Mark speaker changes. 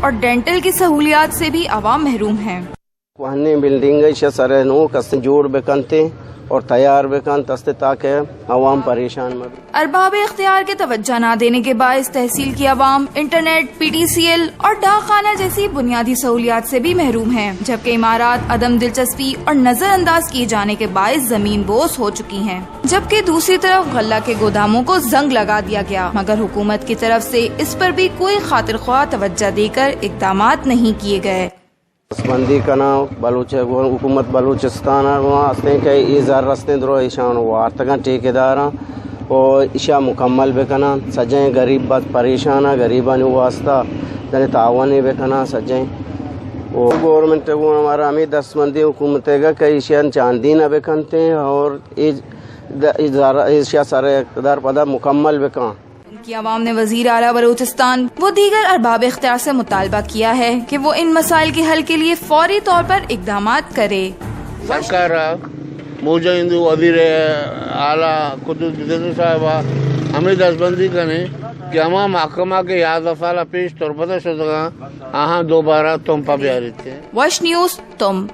Speaker 1: اور ڈینٹل کی سہولیات سے بھی عوام محروم ہیں.
Speaker 2: بلڈنگ سرنو کس جوڑ بکنتے اور تیار بکن تستے تاکہ عوام پریشان مت.
Speaker 1: ارباب اختیار کے توجہ نہ دینے کے باعث تحصیل کی عوام انٹرنیٹ، PTCL اور ڈاک خانہ جیسی بنیادی سہولیات سے بھی محروم ہیں، جبکہ عمارات عدم دلچسپی اور نظر انداز کیے جانے کے باعث زمین بوس ہو چکی ہیں. جبکہ دوسری طرف غلہ کے گوداموں کو زنگ لگا دیا گیا، مگر حکومت کی طرف سے اس پر بھی کوئی خاطر خواہ توجہ دے کر اقدامات نہیں کیے گئے.
Speaker 2: بندی کنا حکومت بلوچستان ایزار رستے درو ایشان وارتگاں ٹھیکیداراں اور ایشا مکمل بکنا سجیں غریب بات پریشانہ غریبان واسطہ یعنی تعاون بکنا سجیں اور گورنمنٹ ہمارا ہمیں 10 مندی حکومت گا کہ ایشان چاندی نہ بکنتے ہیں اور ایشا سارے اقتدار پدا مکمل بکاں.
Speaker 1: کی عوام نے وزیر اعلیٰ بلوچستان و دیگر ارباب اختیار سے مطالبہ کیا ہے کہ وہ ان مسائل کے حل کے لیے فوری طور پر اقدامات کرے.
Speaker 3: سرکار موجہ ہندو وزیر اعلیٰ قطب صاحبہ ہمیں دستبندی کریں کہ ہمیں محکمہ کے 11 سالہ پیش طور پر شدگاں دوبارہ تم پہ بیاری تھے.
Speaker 1: واش نیوز تم.